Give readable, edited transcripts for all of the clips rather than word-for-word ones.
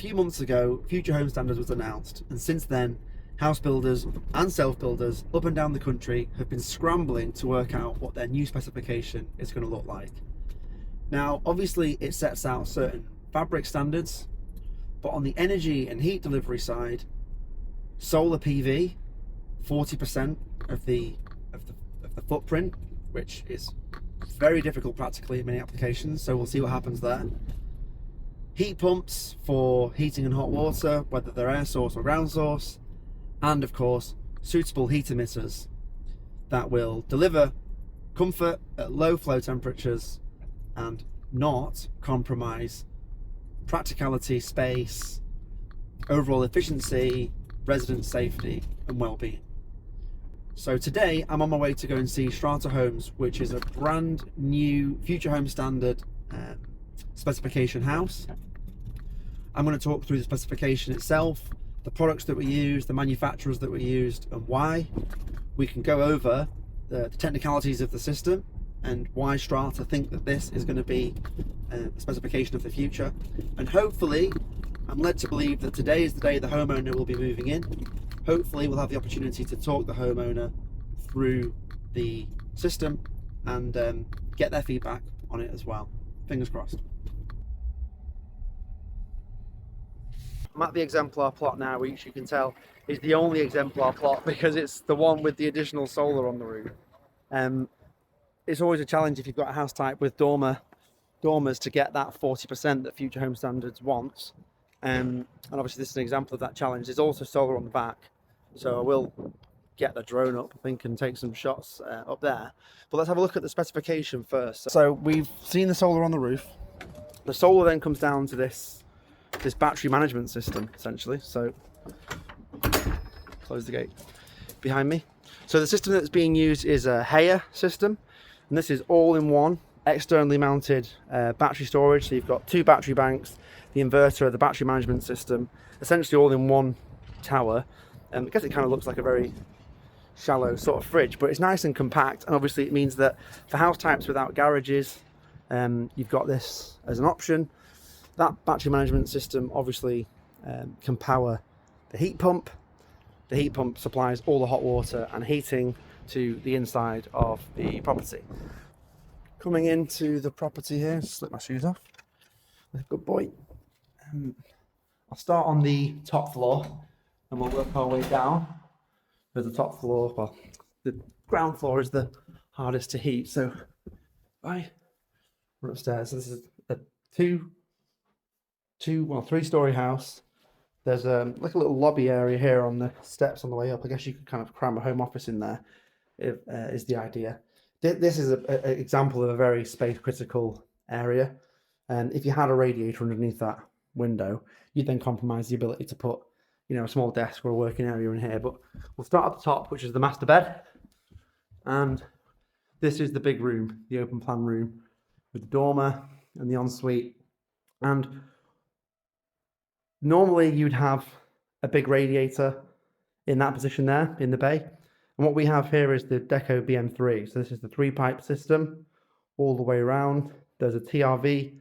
few months ago, Future Home Standards was announced, and since then, house builders and self-builders up and down the country have been scrambling to work out what their new specification is going to look like. Now, obviously, it sets out certain fabric standards, but on the energy and heat delivery side, solar PV, 40% of the footprint, which is very difficult practically in many applications, so we'll see what happens there. Heat pumps for heating and hot water, whether they're air source or ground source, and of course suitable heat emitters that will deliver comfort at low flow temperatures and not compromise practicality, space, overall efficiency, resident safety and well-being. So today I'm on my way to go and see Strata Homes, which is a brand new Future Home Standard specification house. I'm going to talk through the specification itself, the products that we use, the manufacturers that we used, and why. We can go over the technicalities of the system and why Strata think that this is going to be the specification of the future. And hopefully, I'm led to believe that today is the day the homeowner will be moving in. Hopefully we'll have the opportunity to talk the homeowner through the system and get their feedback on it as well. Fingers crossed. I'm at the exemplar plot now, which you can tell is the only exemplar plot because it's the one with the additional solar on the roof. It's always a challenge if you've got a house type with dormers to get that 40% that Future Home Standards wants. And obviously this is an example of that challenge. There's also solar on the back, so I will get the drone up, I think, and take some shots up there. But let's have a look at the specification first. So we've seen the solar on the roof. The solar then comes down to this battery management system, essentially. So close the gate behind me. So the system that's being used is a Haya system, and this is all-in-one externally mounted battery storage. So you've got two battery banks, the inverter, the battery management system, essentially all in one tower. I guess it kind of looks like a very shallow sort of fridge, but it's nice and compact, and obviously it means that for house types without garages, you've got this as an option. That battery management system obviously can power the heat pump. The heat pump supplies all the hot water and heating to the inside of the property. Coming into the property here, slip my shoes off. Good boy. I'll start on the top floor and we'll work our way down. There's the top floor, well, the ground floor is the hardest to heat, so we're upstairs. So this is a three-story house. There's like a little lobby area here on the steps on the way up. I guess you could kind of cram a home office in there, is the idea. This is an example of a very space critical area, and if you had a radiator underneath that window, you'd then compromise the ability to put, you know, a small desk or a working area in here. But we'll start at the top, which is the master bed, and this is the big room, the open plan room with the dormer and the ensuite. And normally you'd have a big radiator in that position there in the bay, and what we have here is the Deco BM3. So this is the 3-pipe system all the way around. There's a TRV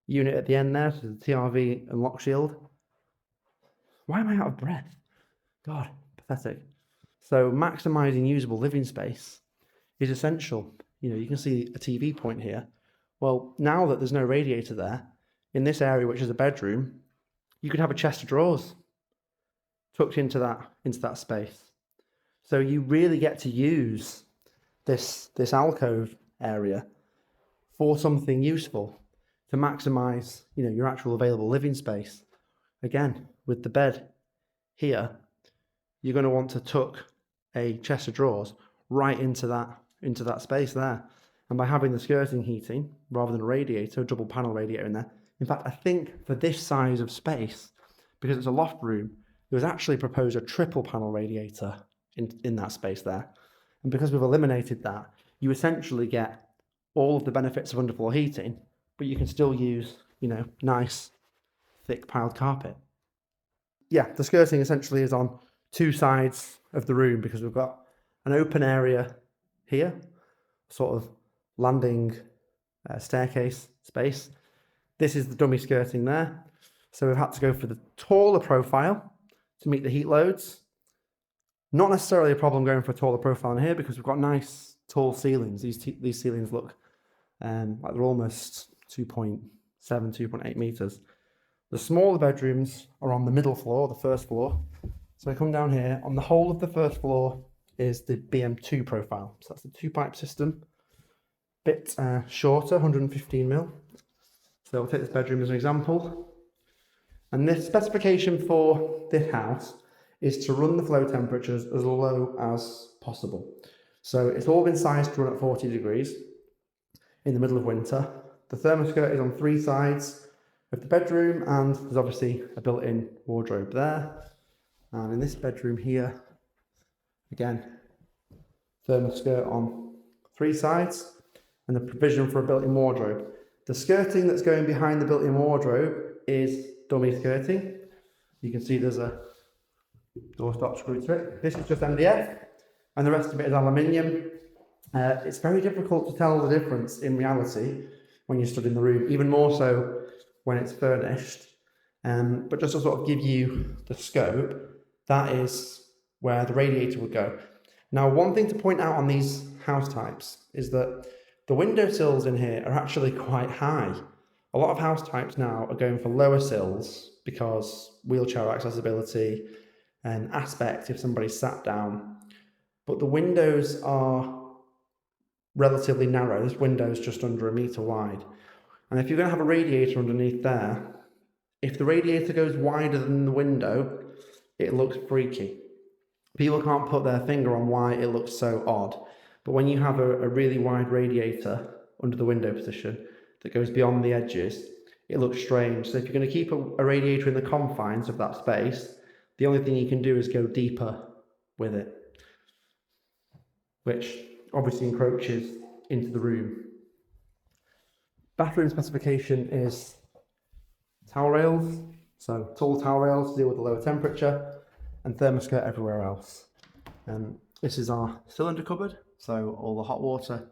unit at the end there, so the TRV and lock shield. Why am I out of breath? God, pathetic. So maximizing usable living space is essential. You know, you can see a TV point here. Well, now that there's no radiator there, in this area, which is a bedroom, you could have a chest of drawers tucked into that space. So you really get to use this alcove area for something useful to maximize, you know, your actual available living space. Again, with the bed here, you're going to want to tuck a chest of drawers right into that space there. And by having the skirting heating rather than a radiator, a double panel radiator in there. In fact, I think for this size of space, because it's a loft room, there was actually proposed a triple panel radiator in that space there. And because we've eliminated that, you essentially get all of the benefits of underfloor heating, but you can still use, you know, nice thick piled carpet. Yeah, the skirting essentially is on two sides of the room because we've got an open area here, sort of landing staircase space. This is the dummy skirting there. So we've had to go for the taller profile to meet the heat loads. Not necessarily a problem going for a taller profile in here because we've got nice tall ceilings. These ceilings look like they're almost 2.7, 2.8 meters. The smaller bedrooms are on the middle floor, the first floor. So I come down here, on the whole of the first floor is the BM2 profile. So that's the 2-pipe system, bit shorter, 115 mil. So we'll take this bedroom as an example. And this specification for this house is to run the flow temperatures as low as possible. So it's all been sized to run at 40 degrees in the middle of winter. The ThermaSkirt is on 3 sides of the bedroom, and there's obviously a built-in wardrobe there. And in this bedroom here, again, ThermaSkirt on 3 sides and the provision for a built-in wardrobe. The skirting that's going behind the built-in wardrobe is dummy skirting. You can see there's a doorstop screw to it. This is just MDF and the rest of it is aluminium. It's very difficult to tell the difference in reality when you stood in the room, even more so when it's furnished. But just to sort of give you the scope, that is where the radiator would go. Now, one thing to point out on these house types is that the windowsills in here are actually quite high. A lot of house types now are going for lower sills because wheelchair accessibility and aspect if somebody's sat down. But the windows are relatively narrow. This window is just under 1 meter wide. And if you're going to have a radiator underneath there, if the radiator goes wider than the window, it looks freaky. People can't put their finger on why it looks so odd. But when you have a really wide radiator under the window position that goes beyond the edges, it looks strange. So if you're going to keep a radiator in the confines of that space, the only thing you can do is go deeper with it, which obviously encroaches into the room. Bathroom specification is towel rails, so tall towel rails to deal with the lower temperature, and ThermaSkirt everywhere else. This is our cylinder cupboard, so all the hot water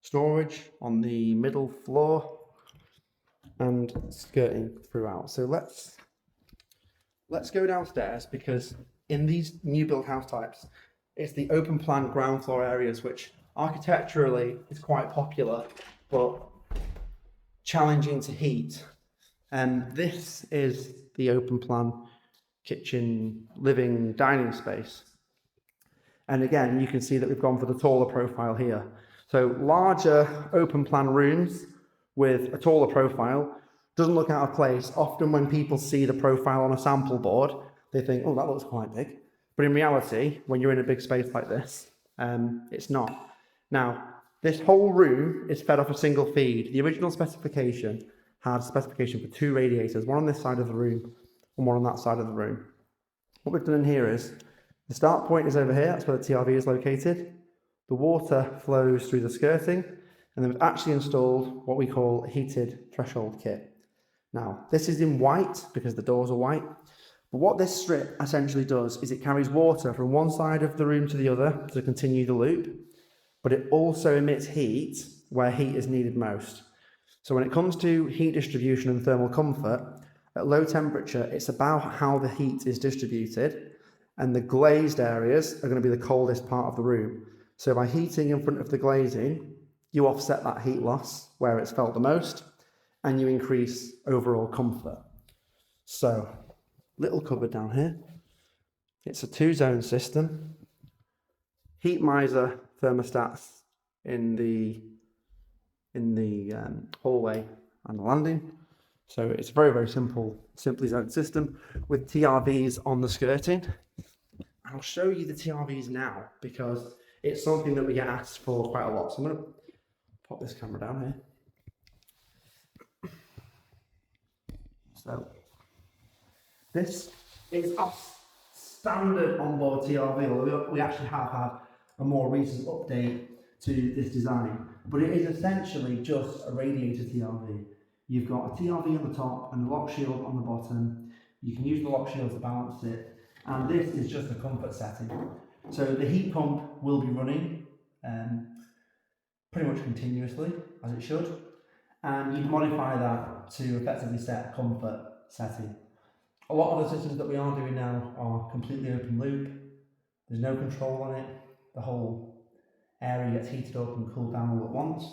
storage on the middle floor and skirting throughout. So let's go downstairs, because in these new build house types, it's the open plan ground floor areas, which architecturally is quite popular, but challenging to heat. And this is the open plan kitchen, living, dining space. And again, you can see that we've gone for the taller profile here. So larger open plan rooms with a taller profile doesn't look out of place. Often when people see the profile on a sample board, they think, oh, that looks quite big. But in reality, when you're in a big space like this, it's not. Now, this whole room is fed off a single feed. The original specification had a specification for 2 radiators, one on this side of the room and one on that side of the room. What we've done in here is, the start point is over here, that's where the TRV is located. The water flows through the skirting, and then we've actually installed what we call a heated threshold kit. Now, this is in white because the doors are white, but what this strip essentially does is it carries water from one side of the room to the other to continue the loop, but it also emits heat where heat is needed most. So when it comes to heat distribution and thermal comfort, at low temperature, it's about how the heat is distributed, and the glazed areas are going to be the coldest part of the room. So by heating in front of the glazing, you offset that heat loss where it's felt the most, and you increase overall comfort. So, little cupboard down here. It's a 2-zone system. Heat miser thermostats in the hallway and the landing. So it's a very, very simply zoned system with TRVs on the skirting. I'll show you the TRVs now because it's something that we get asked for quite a lot. So I'm going to pop this camera down here. So this is our standard onboard TRV, although we actually have had a more recent update to this design, but it is essentially just a radiator TRV. You've got a TRV on the top and a lock shield on the bottom. You can use the lock shield to balance it, and this is just a comfort setting. So the heat pump will be running pretty much continuously, as it should, and you can modify that to effectively set a comfort setting. A lot of the systems that we are doing now are completely open loop. There's no control on it. The whole area gets heated up and cooled down all at once.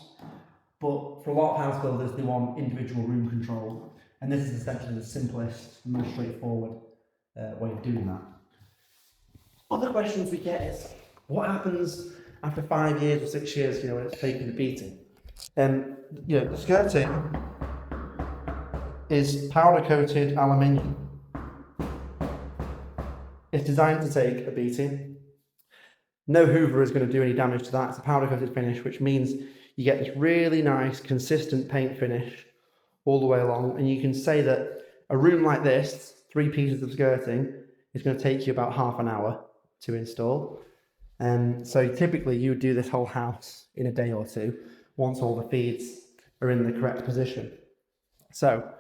But for a lot of house builders, they want individual room control. And this is essentially the simplest, most straightforward way of doing that. Other questions we get is, what happens after 5 years or 6 years, when it's taken the beating? The skirting is powder coated aluminium. It's designed to take a beating. No hoover is going to do any damage to that. It's a powder coated finish, which means you get this really nice, consistent paint finish all the way along. And you can say that a room like this, 3 pieces of skirting, is going to take you about half an hour to install. So typically you would do this whole house in a day or two, once all the feeds are in the correct position. So,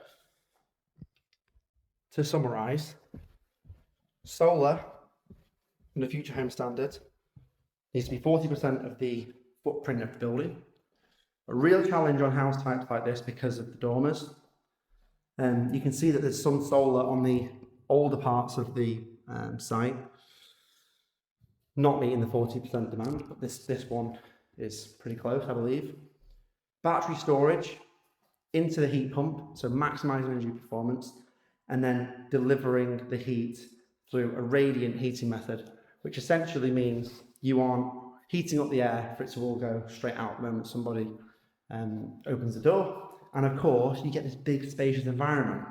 to summarise, solar in the Future Home Standard needs to be 40% of the footprint of the building. A real challenge on house types like this because of the dormers. You can see that there's some solar on the older parts of the site, not meeting the 40% demand, but this one is pretty close, I believe. Battery storage into the heat pump, so maximising energy performance, and then delivering the heat through a radiant heating method, which essentially means you aren't heating up the air for it to all go straight out the moment somebody opens the door. And of course, you get this big spacious environment.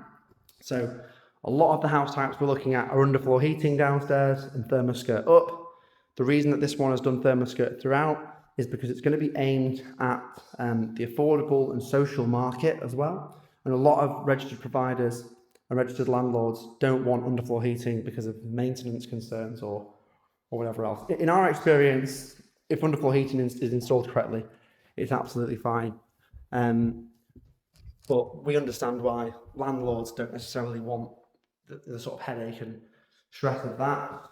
So a lot of the house types we're looking at are underfloor heating downstairs and ThermaSkirt up. The reason that this one has done ThermaSkirt throughout is because it's going to be aimed at the affordable and social market as well. And a lot of registered providers and registered landlords don't want underfloor heating because of maintenance concerns or whatever else. In our experience, if underfloor heating is installed correctly, it's absolutely fine. But we understand why landlords don't necessarily want the sort of headache and stress of that.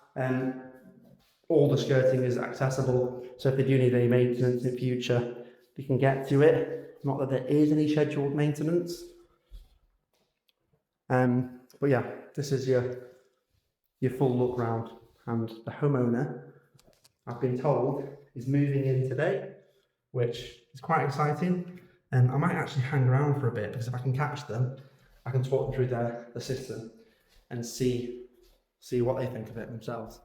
All the skirting is accessible, so if they do need any maintenance in future, they can get to it. Not that there is any scheduled maintenance. But yeah, this is your full look round, and the homeowner, I've been told, is moving in today, which is quite exciting. And I might actually hang around for a bit, because if I can catch them, I can talk them through the system and see what they think of it themselves.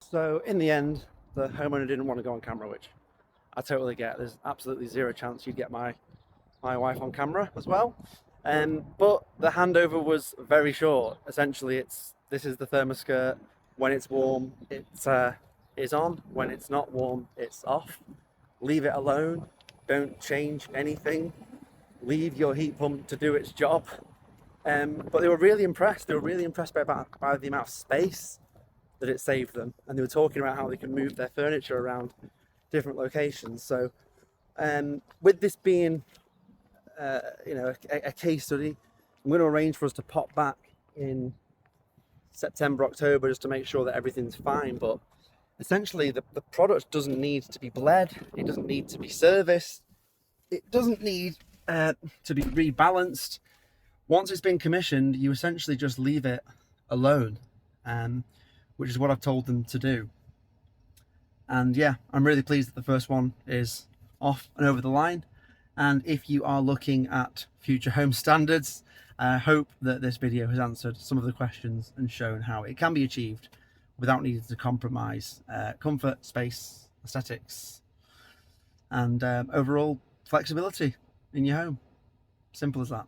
So in the end, the homeowner didn't want to go on camera, which I totally get. There's absolutely zero chance you'd get my wife on camera as well. But the handover was very short. Essentially, this is the ThermaSkirt. When it's warm, it is on. When it's not warm, it's off. Leave it alone. Don't change anything. Leave your heat pump to do its job. But they were really impressed. They were really impressed by the amount of space that it saved them, and they were talking about how they can move their furniture around different locations. So with this being a case study, I'm going to arrange for us to pop back in September, October, just to make sure that everything's fine. But essentially the product doesn't need to be bled, it doesn't need to be serviced, it doesn't need to be rebalanced. Once it's been commissioned, you essentially just leave it alone, which is what I've told them to do. And yeah, I'm really pleased that the first one is off and over the line. And if you are looking at future home standards, I hope that this video has answered some of the questions and shown how it can be achieved without needing to compromise comfort, space, aesthetics, and overall flexibility in your home. Simple as that.